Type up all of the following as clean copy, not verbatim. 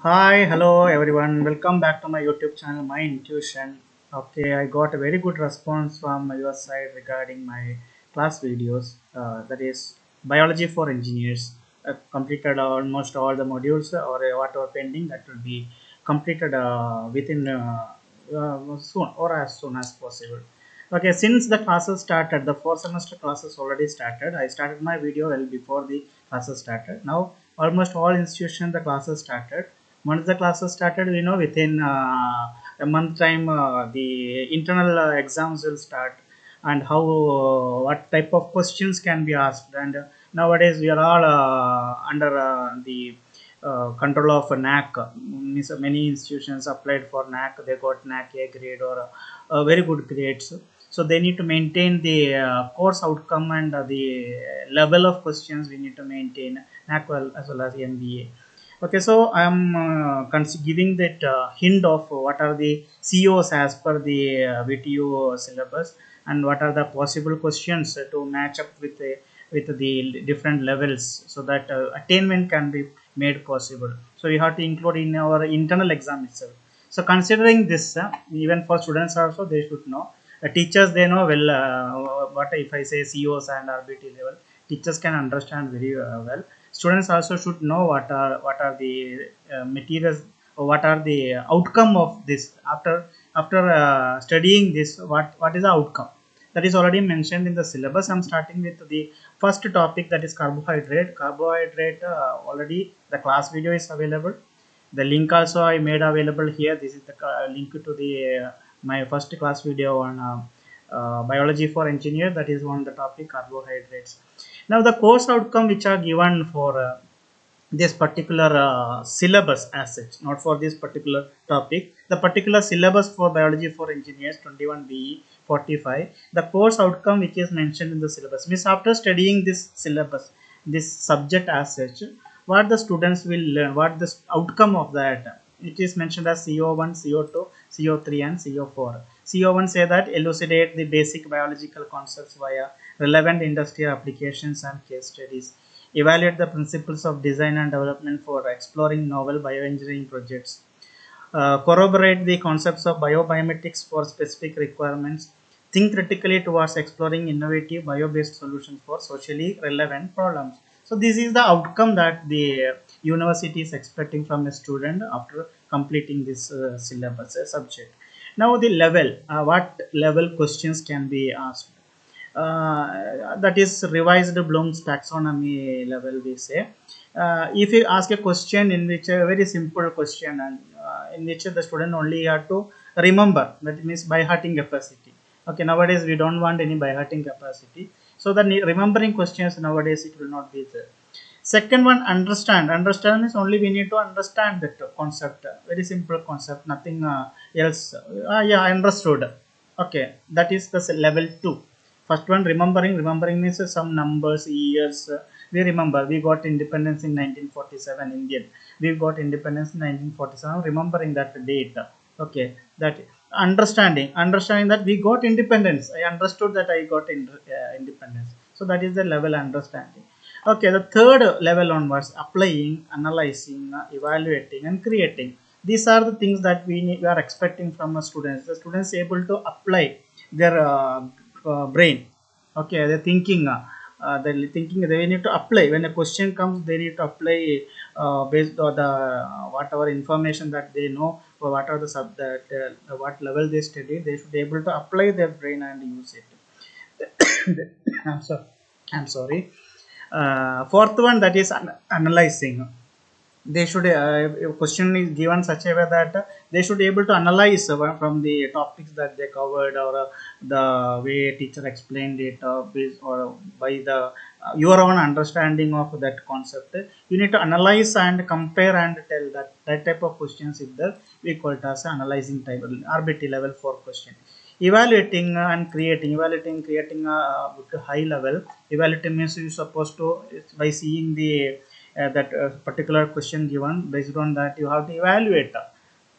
Hi, hello everyone. Welcome back to my YouTube channel, My Intuition. Okay, I got a very good response from your side regarding my class videos. That is biology for engineers. I've completed almost all the modules or whatever pending that will be completed within soon or as soon as possible. Okay, since the classes started, the 4 semester classes already started. I started my video well before the classes started. Now almost all institutions the classes started. Once the classes started, we know within a month time the internal exams will start, and how what type of questions can be asked. And nowadays we are all under the control of NAC. Means many institutions applied for NAC, they got NAC A grade or very good grades. So they need to maintain the course outcome and the level of questions we need to maintain NAC as well as MBA. Okay, so I am giving that hint of what are the COs as per the VTU syllabus, and what are the possible questions to match up with the different levels, so that attainment can be made possible. So we have to include in our internal exam itself. So considering this, even for students also they should know. Teachers they know well what if I say COs and RBT level. Teachers can understand very well. Students also should know what are the materials, or what are the outcome of this after studying this. What is the outcome that is already mentioned in the syllabus. I'm starting with the first topic, that is carbohydrate. Already the class video is available. The link also I made available here. This is the link to the my first class video on biology for engineer. That is on the topic carbohydrates. Now the course outcome which are given for this particular syllabus as such, not for this particular topic, the particular syllabus for biology for engineers 21 BE 45, the course outcome which is mentioned in the syllabus means after studying this syllabus, this subject as such, what the students will learn, what the outcome of that. It is mentioned as CO1, CO2, CO3 and CO4. CO1 say that elucidate the basic biological concepts via relevant industrial applications and case studies. Evaluate the principles of design and development for exploring novel bioengineering projects. Corroborate the concepts of biobiometrics for specific requirements. Think critically towards exploring innovative bio-based solutions for socially relevant problems. So this is the outcome that the university is expecting from a student after completing this syllabus subject. Now the level, what level questions can be asked? That is revised Bloom's taxonomy level, we say. If you ask a question in which a very simple question, and in which the student only have to remember, that means by hearting capacity. Okay, nowadays we don't want any by hearting capacity. So the remembering questions nowadays it will not be there. Second one, understand. Understand means only we need to understand that concept. Very simple concept, nothing else. Yeah, I understood. Okay, that is the level 2. First one, remembering. Remembering means some numbers, years. We remember we got independence in 1947. Indian. We got independence in 1947. Remembering that date. Okay, that understanding. Understanding that we got independence. I understood that I got independence. So that is the level understanding. Okay, the third level onwards, applying, analyzing, evaluating, and creating. These are the things that we are expecting from a students. The students able to apply their brain. Okay, they're thinking. They're thinking. They need to apply when a question comes. They need to apply based on the whatever information that they know, or what are the what level they study. They should be able to apply their brain and use it. I'm sorry. I'm sorry. Fourth one, that is analyzing. They should a question is given such a way that they should be able to analyze from the topics that they covered, or the way teacher explained it, or by the your own understanding of that concept. You need to analyze and compare and tell that type of questions is there. We call it as analyzing type, RBT level 4 question. Evaluating and creating. Evaluating, creating a high level. Evaluating means you supposed to, by seeing the that particular question given, based on that you have to evaluate.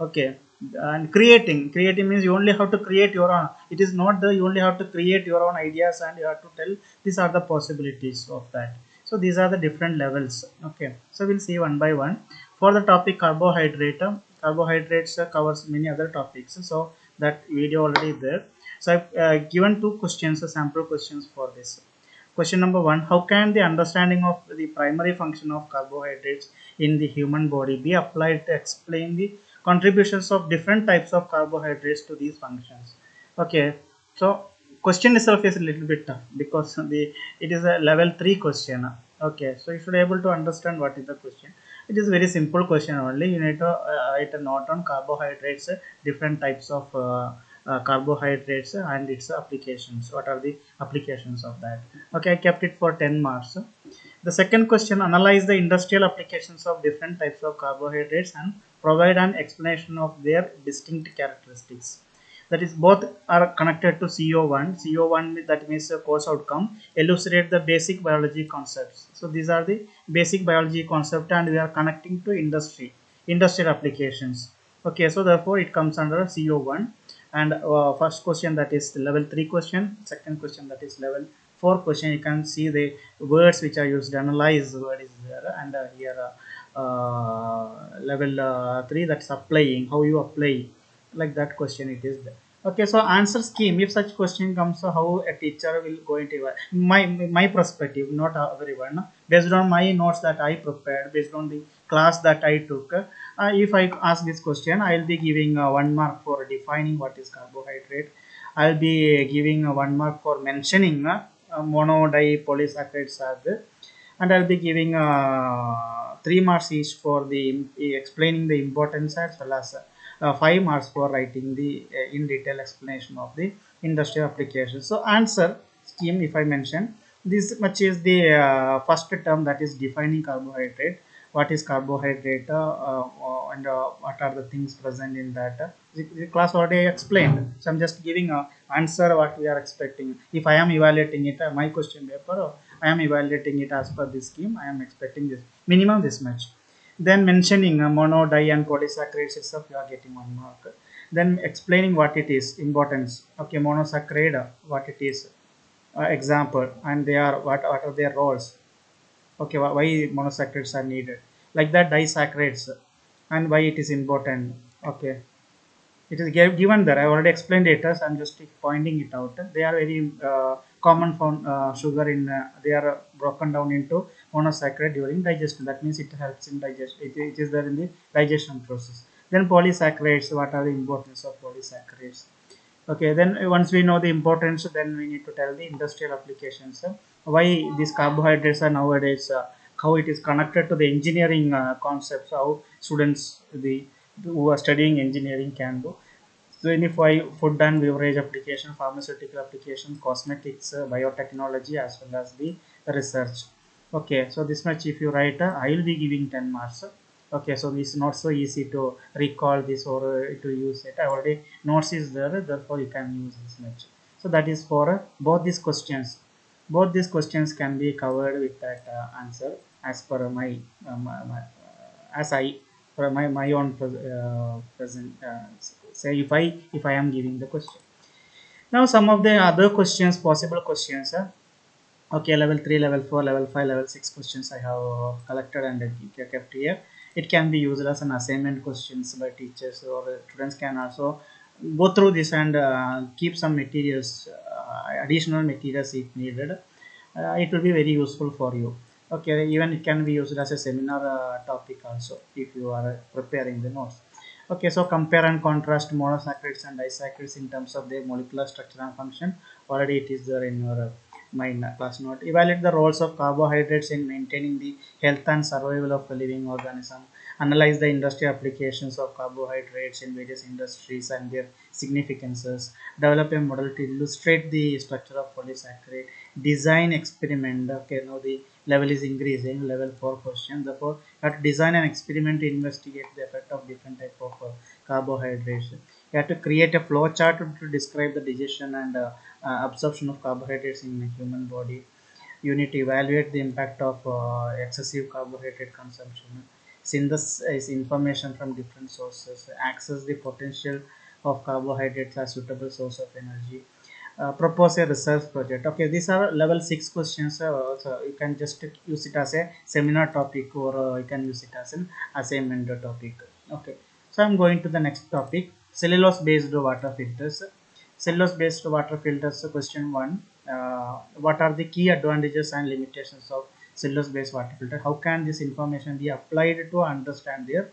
Okay, and creating means you only have to create your own. It is not the you only have to create your own ideas, and you have to tell these are the possibilities of that. So these are the different levels. Okay, so we'll see one by one. For the topic carbohydrate, carbohydrates covers many other topics. So that video already there. So I've given two questions, sample questions for this. Question number one: how can the understanding of the primary function of carbohydrates in the human body be applied to explain the contributions of different types of carbohydrates to these functions? Okay, so question itself is a little bit tough because it is a level 3 question. Okay, so you should be able to understand what is the question. It is very simple question only. You need to write a note on carbohydrates, different types of carbohydrates and its applications. What are the applications of that? Okay, I kept it for 10 marks. The second question: analyze the industrial applications of different types of carbohydrates and provide an explanation of their distinct characteristics. That is, both are connected to CO1. CO1, that means a course outcome, elucidate the basic biology concepts. So these are the basic biology concept, and we are connecting to industrial applications. Okay, so therefore it comes under CO1. And first question, that is level 3 question. Second question, that is level 4 question. You can see the words which are used. Analyze word is there, and here level 3, that's applying, how you apply, like that question it is there. Okay, so answer scheme, if such question comes, so how a teacher will go into my perspective, not everyone, no? Based on my notes that I prepared, based on the class that I took, if I ask this question, I'll be giving 1 mark for defining what is carbohydrate. I'll be giving 1 mark for mentioning mono polysaccharides are there, and I'll be giving 3 marks each for the explaining the importance, as well as 5 marks for writing the in detail explanation of the industrial application. So answer scheme, if I mention, this much is the first term, that is defining carbohydrate. What is carbohydrate, and what are the things present in that? The class already explained. So I'm just giving a answer what we are expecting. If I am evaluating it, my question paper, I am evaluating it as per this scheme. I am expecting this minimum this much. Then mentioning mono, di, and polysaccharides itself, you are getting 1 mark. Then explaining what it is, importance. Okay, monosaccharide, what it is, example, and they are what are their roles. Okay, why monosaccharides are needed, like that disaccharides, and why it is important. Okay, it is given there. I already explained it. As I'm just pointing it out. They are very common found sugar in. They are broken down into monosaccharide during digestion. That means it helps in digestion. It is there in the digestion process. Then polysaccharides. What are the importance of polysaccharides? Okay, then once we know the importance, then we need to tell the industrial applications. Why these carbohydrates are nowadays, how it is connected to the engineering concepts, how students who are studying engineering can do. So any food and beverage application, pharmaceutical application, cosmetics, biotechnology, as well as the research. Okay, so this much if you write, I will be giving 10 marks. Okay, so it's not so easy to recall this or to use it. I already notes is there, therefore you can use this much. So that is for both these questions. Both these questions can be covered with that answer, as per as I for my own present, say if I am giving the question. Now some of the other questions, possible questions. Okay, level 3, level 4, level 5, level 6 questions I have collected and kept here. It can be used as an assignment questions by teachers, or students can also go through this and keep some materials, additional materials if needed. It will be very useful for you. Okay, even it can be used as a seminar topic also if you are preparing the notes. Okay, so compare and contrast monosaccharides and disaccharides in terms of their molecular structure and function. Already it is there in your mind class note. Evaluate the roles of carbohydrates in maintaining the health and survival of a living organism. Analyze the industry applications of carbohydrates in various industries and their significances. Develop a model to illustrate the structure of polysaccharide. Design experiment. Okay, now the level is increasing. Level 4 question. Therefore, you have to design an experiment to investigate the effect of different type of carbohydrates. You have to create a flow chart to describe the digestion and absorption of carbohydrates in the human body. You need to evaluate the impact of excessive carbohydrate consumption. Synthesize information from different sources. Access the potential of carbohydrates as suitable source of energy. propose a research project. Okay, these are level 6 questions. So you can just use it as a seminar topic, or you can use it as an assignment topic. Okay, so I'm going to the next topic: cellulose based water filters. Cellulose based water filters, question 1. What are the key advantages and limitations of cellulose based water filter? How can this information be applied to understand their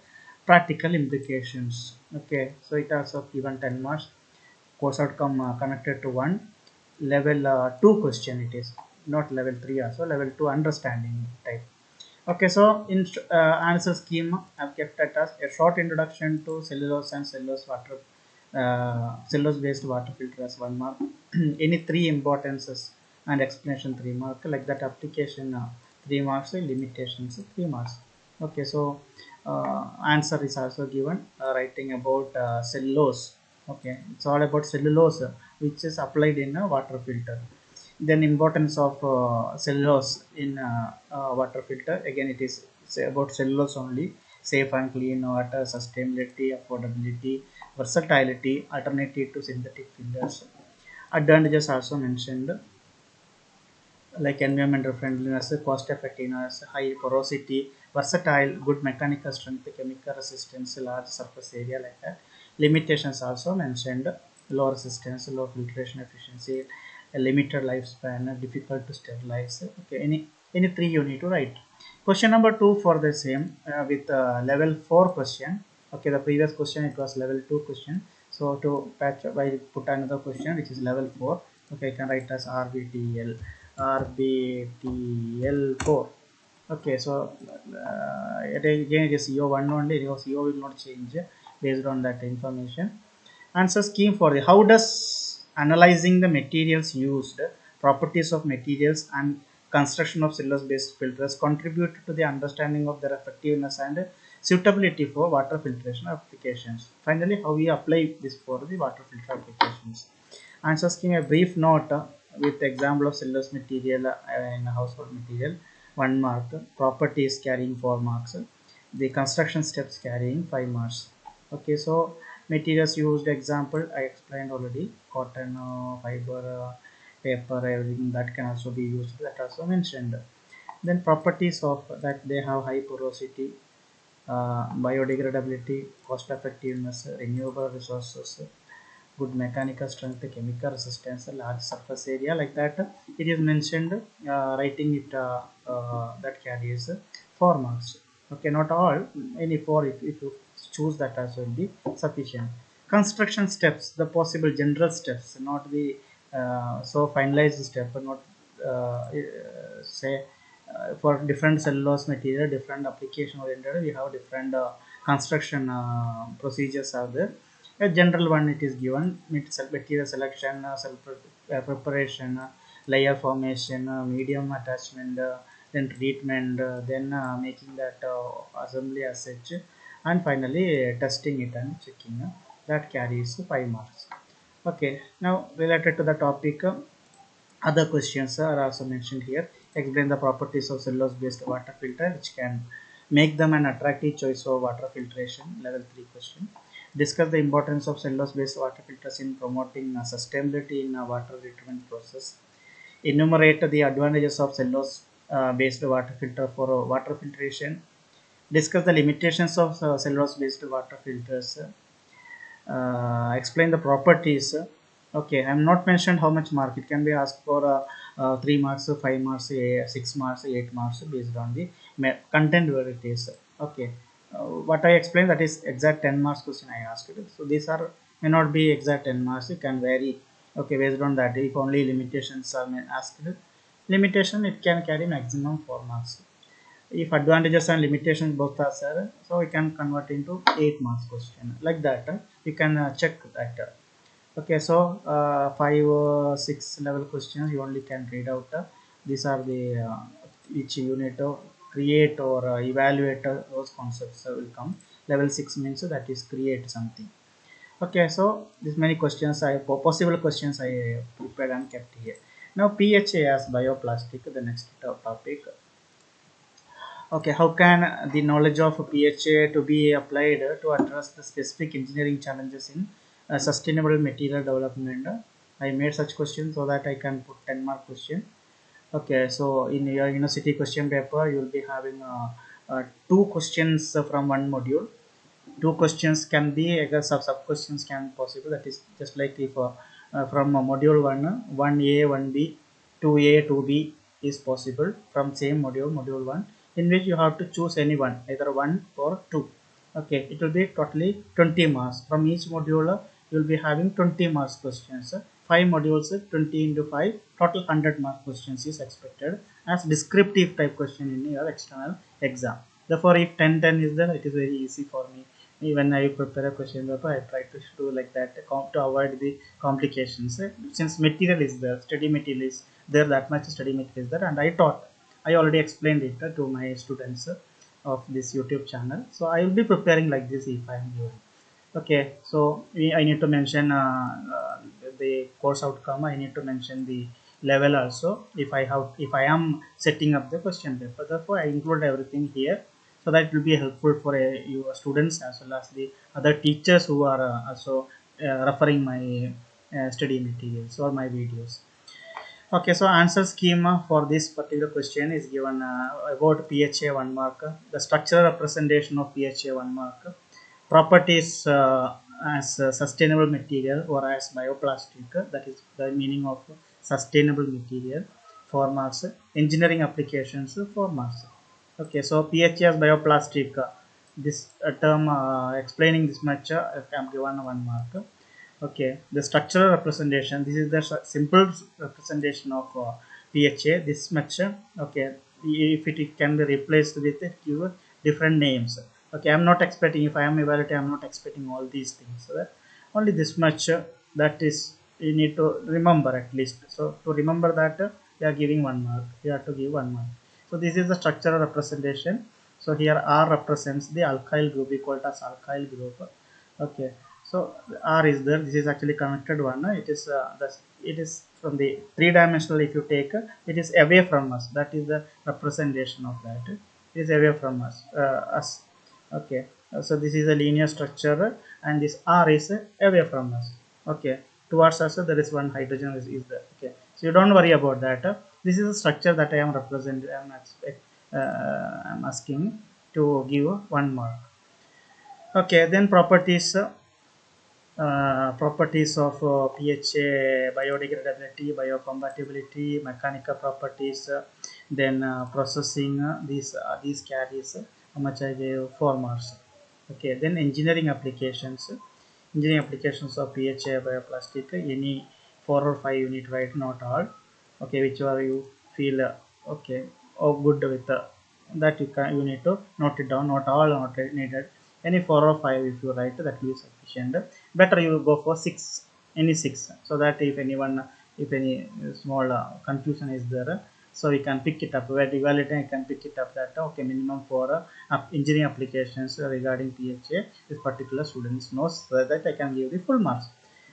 practical implications? Okay, so it also given 10 marks. Course outcome connected to one. Level 2 question it is, not level 3 also, level 2 understanding type. Okay, so in answer scheme I've kept it as a short introduction to cellulose and cellulose based water filter as 1 mark. Any three importances and explanation 3 mark, like that application 3 marks, limitations 3 marks. Okay, so answer is also given, writing about cellulose. Okay, it's all about cellulose, which is applied in a water filter. Then importance of cellulose in water filter, again it is say about cellulose only: safe and clean water, sustainability, affordability, versatility, alternative to synthetic fillers. Advantages also mentioned, like environmental friendliness, cost effectiveness, high porosity, versatile, good mechanical strength, chemical resistance, large surface area, like that. Limitations also mentioned: low resistance, low filtration efficiency, a limited lifespan, difficult to sterilize. Okay, any three you need to write. Question number 2 for the same, with level 4 question. Okay, the previous question it was level 2 question. So to patch up, I put another question which is level 4. Okay, I can write as RBTL4. Okay, so again it is CO1 only, because CO will not change based on that information. Answer scheme for the: how does analyzing the materials used, properties of materials, and construction of cellulose based filters contribute to the understanding of their effectiveness and suitability for water filtration applications? Finally, how we apply this for the water filter applications? Answer scheme: a brief note with example of cellulose material in household material, 1 mark. Properties carrying 4 marks. The construction steps carrying 5 marks. Okay, so materials used example I explained already: cotton, fiber, paper, everything that can also be used, that also mentioned. Then properties of that: they have high porosity, biodegradability, cost effectiveness, renewable resources, good mechanical strength, chemical resistance, large surface area, like that. It is mentioned, writing it that carries 4 marks. Okay, not all, any four, if you choose that as will be sufficient. Construction steps, the possible general steps, not the so finalized step, not say for different cellulose material, different application oriented, we have different construction procedures are there. A general one it is given: material selection, preparation, layer formation, medium attachment, then treatment, then making that assembly as such, and finally testing it and checking. That carries 5 marks. Okay, now related to the topic, other questions are also mentioned here. Explain the properties of cellulose-based water filter, which can make them an attractive choice for water filtration. Level 3 question. Discuss the importance of cellulose-based water filters in promoting sustainability in water treatment process. Enumerate the advantages of cellulose-based water filter for water filtration. Discuss the limitations of cellulose-based water filters. Explain the properties. Okay, I'm not mentioned how much mark it can be asked for, 3 marks, 5 marks, 6 marks, 8 marks, based on the content where it is. Okay, what I explained, that is exact 10 marks question I asked. So these are may not be exact 10 marks, it can vary. Okay, based on that, if only limitations are asked, limitation it can carry maximum 4 marks. If advantages and limitations both are there, so we can convert into 8 marks question, like that. You can check that. Okay, so 5 6 level questions you only can read out. These are the which you need to create or evaluate, those concepts will come. Level 6 means that is create something. Okay, so these many questions I possible questions I prepared and kept here. Now PHA as bioplastic, the next topic. Okay, how can the knowledge of PHA to be applied to address the specific engineering challenges in sustainable material development? I made such questions so that I can put 10 mark question. Okay, so in your university question paper, you will be having two questions from one module. Two questions can be sub questions can possible. That is just like if from module 1 1a 1b 2a 2b is possible from same module 1, in which you have to choose any one, either 1 or 2. Okay, it will be totally 20 marks from each module. You will be having 20 marks questions. Five modules, 20 into 5, total 100 mark questions is expected as descriptive type question in your external exam. Therefore, if 10 is there, it is very easy for me. When I prepare a question paper, I try to do like that to avoid the complications. Since material is there, study material is there, that much study material is there, and I taught, I already explained it to my students of this YouTube channel. So I will be preparing like this if I am given. Okay, so I need to mention the course outcome. I need to mention the level also. If I am setting up the question paper, therefore I include everything here, so that it will be helpful for your students as well as the other teachers who are also referring my study materials or my videos. Okay, so answer schema for this particular question is given about PHA 1 mark, the structural representation of PHA 1 mark, properties as sustainable material or as bioplastic, that is the meaning of sustainable material, 4 marks, engineering applications, 4 marks. Okay, so PHA as bioplastic, this term explaining this much, I am given 1 mark. Okay, the structural representation, this is the simple representation of PHA, this much. Okay, if it can be replaced with give different names. Okay, I'm not expecting, if I am evaluating, I'm not expecting all these things. So that only this much, that is you need to remember at least. So to remember that, you are giving 1 mark, you have to give 1 mark. So this is the structural representation. So here R represents the alkyl group, we call it as alkyl group. Okay, so R is there, this is actually connected one. It is from the three-dimensional. If you take, it is away from us, that is the representation of that. It is away from us. Okay, so this is a linear structure and this R is away from us. Okay, towards us there is one hydrogen is there. Okay, so you don't worry about that. This is the structure that I am representing. I am asking to give 1 mark. Okay, then properties of PHA, biodegradability, biocompatibility, mechanical properties, then processing, these carries how much I gave 4 marks. Okay, then engineering applications of PHA bioplastic, any 4 or 5 you need to write, not all. Okay, whichever you feel okay or good with that, you need to note it down, not all not needed. Any 4 or 5 if you write, that will be sufficient. Better you go for 6, any 6, so that if anyone, if any small confusion is there, so we can pick it up where evaluating, I can pick it up that okay, minimum for engineering applications regarding PHA, this particular students knows, so that I can give the full marks.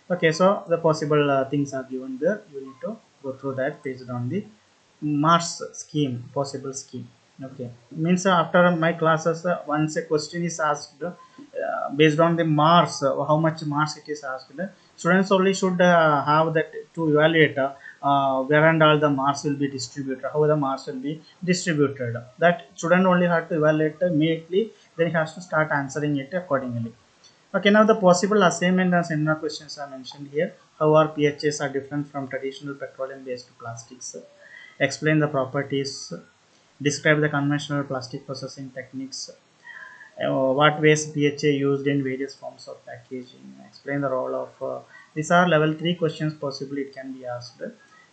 Okay, so the possible things are given there, you need to go through that based on the marks scheme, possible scheme. Okay, means after my classes, once a question is asked, based on the marks, how much marks it is asked, students only should have that to evaluate where and all the marks will be distributed, how the marks will be distributed. That student only have to evaluate immediately, then he has to start answering it accordingly. Okay, now the possible assignment and seminar questions are mentioned here. How our PHAs are different from traditional petroleum based plastics? Explain the properties. Describe the conventional plastic processing techniques. What waste PHA used in various forms of packaging? Explain the role of these are level 3 questions, possibly it can be asked,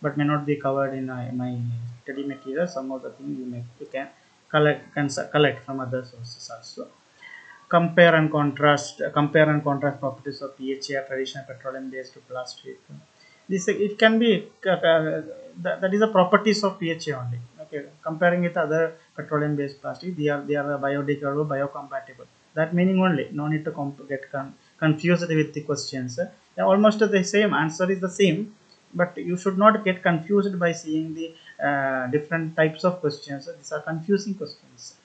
but may not be covered in my study material. Some of the things you can collect from other sources also. Compare and contrast properties of PHA, traditional petroleum based plastic. This it can be that is the properties of PHA only. Okay, comparing with other petroleum based plastic, they are biodegradable, biocompatible, that meaning only, no need to get confused with the questions. Almost the same answer is the same, but you should not get confused by seeing the different types of questions. These are confusing questions.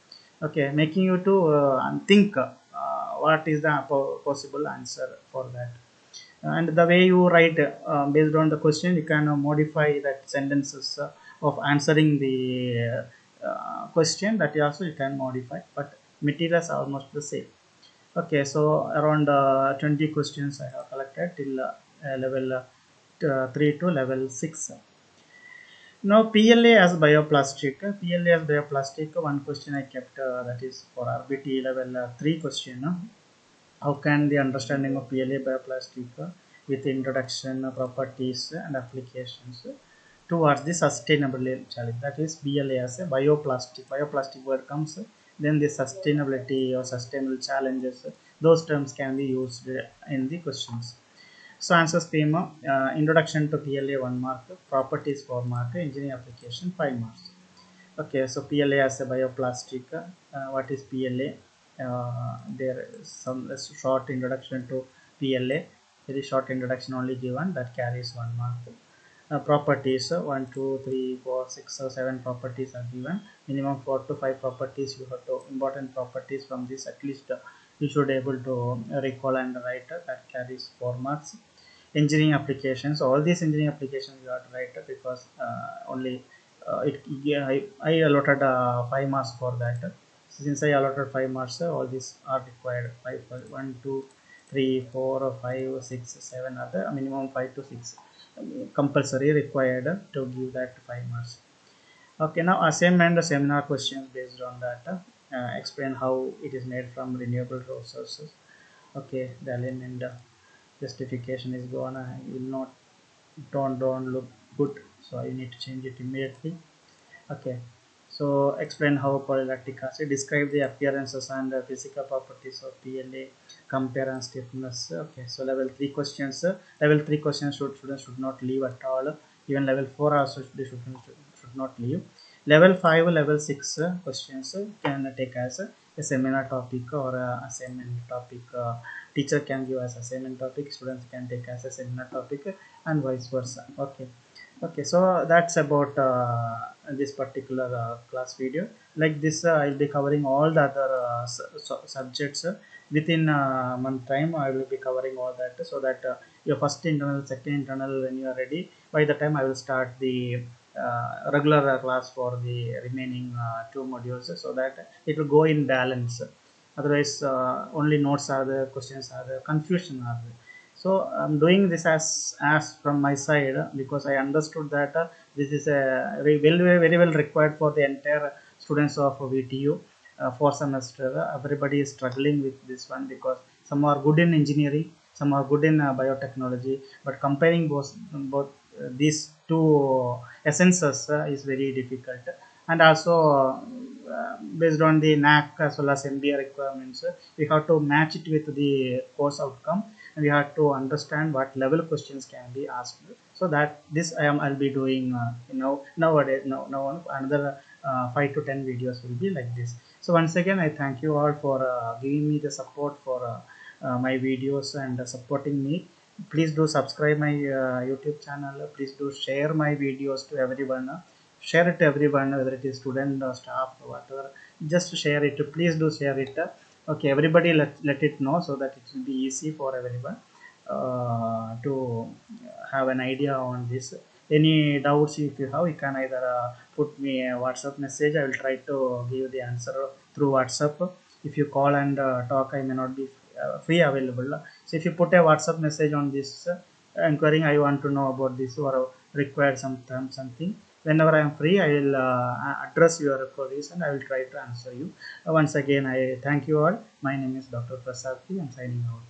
Okay, making you to think what is the possible answer for that. and the way you write based on the question, you can modify that sentences of answering the question, that also you can modify, but materials are almost the same. Okay, so around 20 questions I have collected till level 3 to level 6. Now PLA as bioplastic. PLA as bioplastic, one question I kept, that is for RBT level 3 question. How can the understanding of PLA bioplastic with introduction, properties and applications towards the sustainability challenge, that is BLA as a bioplastic. Bioplastic word comes, then the sustainability or sustainable challenges, those terms can be used in the questions. So answer schema, introduction to PLA 1 mark, properties 4 mark, engineering application 5 marks. Okay, so PLA as a bioplastic. What is PLA? There is some short introduction to PLA. Very short introduction only given, that carries 1 mark. Properties, 1, 2, 3, 4, 6 or 7 properties are given. Minimum 4 to 5 properties you have to, important properties from this at least you should able to recall and write, that carries 4 marks. Engineering applications, all these engineering applications you have to write because only yeah, I allotted 5 marks for that. Since I allotted 5 marks, all these are required. 1, 2, 3, 4, 5, 6, 7 are the minimum 5 to 6 compulsory required to give that 5 marks. Okay, now assignment seminar questions based on that. Explain how it is made from renewable resources. Okay, the element justification is gone. I will not, don't look good, so I need to change it immediately. Okay, so explain how polylactic acid, describe the appearances and physical properties of PLA, compare and stiffness. Okay, so level 3 questions. Level 3 questions students should not leave at all. Even level 4 also they should not leave. Level 5, level 6 questions can take as a seminar topic or assignment topic. Teacher can give as assignment topic, students can take as a seminar topic, and vice versa. Okay. Okay, so that's about this particular class video. Like this, I'll be covering all the other subjects within a month time. I will be covering all that, so that your first internal, second internal, when you are ready, by the time I will start the regular class for the remaining 2 modules, so that it will go in balance. Otherwise, only notes are there, questions are there, confusion are there. So I'm doing this as from my side because I understood that this is a very well required for the entire students of VTU for semester. Everybody is struggling with this one because some are good in engineering, some are good in biotechnology, but comparing both these two essences is very difficult. And also based on the NAC as well as MBA requirements, we have to match it with the course outcome, and we have to understand what level questions can be asked. So that this I'll be doing nowadays. Now another 5 to 10 videos will be like this. So once again, I thank you all for giving me the support for my videos and supporting me. Please do subscribe my YouTube channel. Please do share my videos to everyone. Share it to everyone, whether it is student or staff or whatever. Just share it. Please do share it. Okay, everybody let it know, so that it will be easy for everyone to have an idea on this. Any doubts if you have, you can either put me a WhatsApp message. I will try to give the answer through WhatsApp. If you call and talk, I may not be free available. So if you put a WhatsApp message on this inquiring, I want to know about this or require something, whenever I am free, I will address your queries and I will try to answer you. Once again, I thank you all. My name is Dr. Prasad. I am signing out.